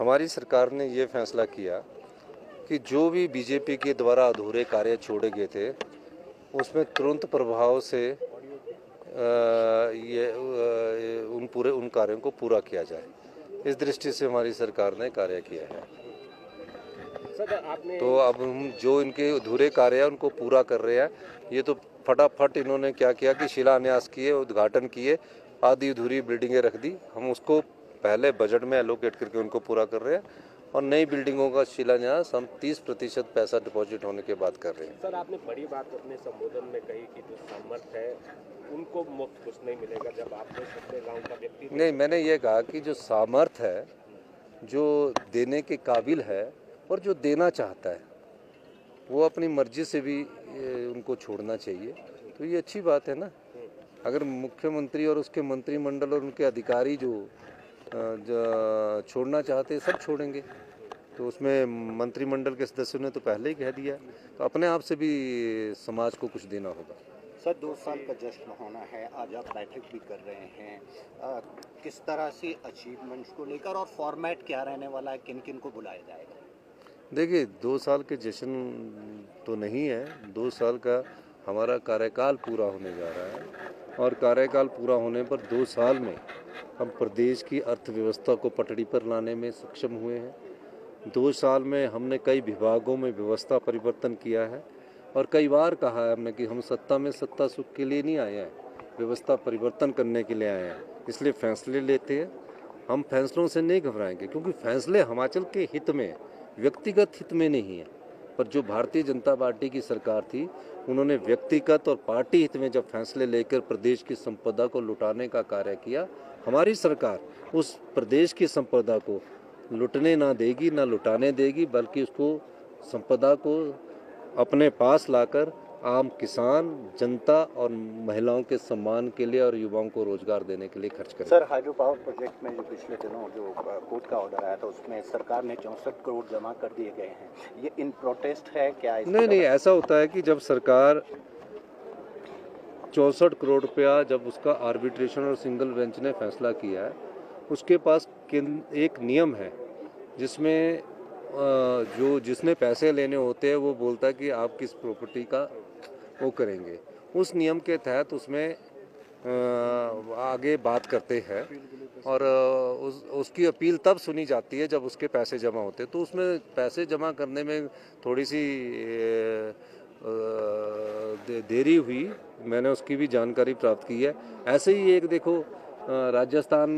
हमारी सरकार ने ये फैसला किया कि जो भी बीजेपी के द्वारा अधूरे कार्य छोड़े गए थे उसमें तुरंत प्रभाव से उन कार्यों को पूरा किया जाए। इस दृष्टि से हमारी सरकार ने कार्य किया है। तो अब हम जो इनके अधूरे कार्य है उनको पूरा कर रहे हैं। ये तो फटाफट इन्होंने क्या किया कि शिलान्यास किए, उद्घाटन किए, आधी अधूरी बिल्डिंगें रख दी। हम उसको पहले बजट में एलोकेट करके उनको पूरा कर रहे हैं और नई बिल्डिंगों का शिलान्यास हम 30% पैसा डिपॉजिट होने के बाद कर रहे हैं। सर, आपने बड़ी बात अपने संबोधन में कही कि जो सामर्थ है उनको मुफ्त कुछ नहीं मिलेगा। जब आपने सबसे गांव का व्यक्ति नहीं, मैंने ये कहा कि जो सामर्थ है, जो देने के काबिल है और जो देना चाहता है वो अपनी मर्जी से भी उनको छोड़ना चाहिए। तो ये अच्छी बात है ना। अगर मुख्यमंत्री और उसके मंत्रिमंडल और उनके अधिकारी जो छोड़ना चाहते हैं सब छोड़ेंगे, तो उसमें मंत्रिमंडल के सदस्यों ने तो पहले ही कह दिया, तो अपने आप से भी समाज को कुछ देना होगा। सर, 2 साल का जश्न होना है, आज आप बैठक भी कर रहे हैं, किस तरह से अचीवमेंट्स को लेकर और फॉर्मेट क्या रहने वाला है, किन किन को बुलाया जाएगा? देखिए, 2 साल के जश्न तो नहीं है, 2 साल का हमारा कार्यकाल पूरा होने जा रहा है और कार्यकाल पूरा होने पर 2 साल में हम प्रदेश की अर्थव्यवस्था को पटड़ी पर लाने में सक्षम हुए हैं। 2 साल में हमने कई विभागों में व्यवस्था परिवर्तन किया है और कई बार कहा है हमने कि हम सत्ता में सत्ता सुख के लिए नहीं आए हैं, व्यवस्था परिवर्तन करने के लिए आए हैं। इसलिए फैसले लेते हैं, हम फैसलों से नहीं घबराएंगे क्योंकि फैसले हिमाचल के हित में, व्यक्तिगत हित में नहीं है। पर जो भारतीय जनता पार्टी की सरकार थी उन्होंने व्यक्तिगत और पार्टी हित में जब फैसले लेकर प्रदेश की संपदा को लुटाने का कार्य किया, हमारी सरकार उस प्रदेश की संपदा को लुटने ना देगी, ना लुटाने देगी, बल्कि उसको संपदा को अपने पास लाकर आम किसान, जनता और महिलाओं के सम्मान के लिए और युवाओं को रोजगार देने के लिए खर्च करें। सर, हाइड्रो पावर प्रोजेक्ट में जो पिछले दिनों जो कोर्ट का ऑर्डर आया था उसमें सरकार ने 64 करोड़ जमा कर दिए गए हैं, ये इन प्रोटेस्ट है क्या? नहीं, ऐसा होता है कि जब सरकार 64 करोड़ रुपया जब उसका आर्बिट्रेशन और सिंगल बेंच ने फैसला किया है, उसके पास एक नियम है जिसमें जिसने पैसे लेने होते हैं वो बोलता है कि आप किस प्रॉपर्टी का वो करेंगे। उस नियम के तहत उसमें आगे बात करते हैं और उसकी अपील तब सुनी जाती है जब उसके पैसे जमा होते हैं। तो उसमें पैसे जमा करने में थोड़ी सी देरी हुई, मैंने उसकी भी जानकारी प्राप्त की है। ऐसे ही एक देखो राजस्थान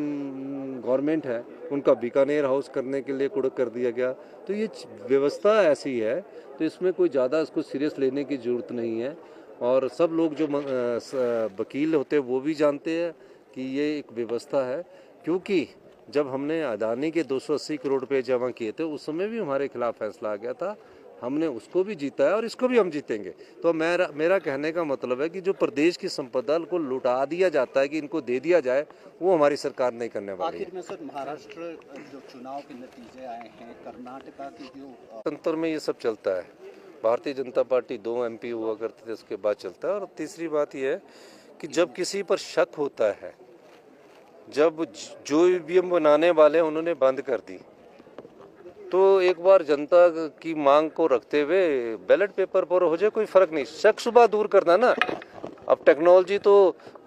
गवर्नमेंट है, उनका बीकानेर हाउस करने के लिए कुड़क कर दिया गया। तो ये व्यवस्था ऐसी है, तो इसमें कोई ज़्यादा इसको सीरियस लेने की ज़रूरत नहीं है। और सब लोग जो वकील होते हैं वो भी जानते हैं कि ये एक व्यवस्था है, क्योंकि जब हमने अदानी के 280 करोड़ रुपये जमा किए थे उस समय भी हमारे खिलाफ फैसला आ गया था, हमने उसको भी जीता है और इसको भी हम जीतेंगे। तो मेरा कहने का मतलब है कि जो प्रदेश की संपदा को लुटा दिया जाता है कि इनको दे दिया जाए, वो हमारी सरकार नहीं करने वाली है। आखिर में सर, महाराष्ट्र जो चुनाव के नतीजे आए हैं, कर्नाटका की जो तंत्र में ये सब चलता है। भारतीय जनता पार्टी 2 MP हुआ करते थे, उसके बाद चलता है। और तीसरी बात यह है कि जब किसी पर शक होता है, जब जो ईवीएम बनाने वाले उन्होंने बंद कर दी, तो एक बार जनता की मांग को रखते हुए बैलेट पेपर पर हो जाए कोई फर्क नहीं, शक शुबा दूर करना ना। अब टेक्नोलॉजी तो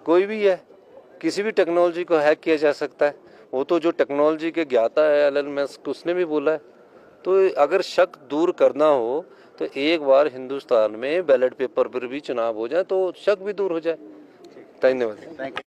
कोई भी है, किसी भी टेक्नोलॉजी को हैक किया जा सकता है। वो तो जो टेक्नोलॉजी के ज्ञाता है एलन मस्क, उसने भी बोला है। तो अगर शक दूर करना हो तो एक बार हिंदुस्तान में बैलेट पेपर पर भी चुनाव हो जाए तो शक भी दूर हो जाए। धन्यवाद।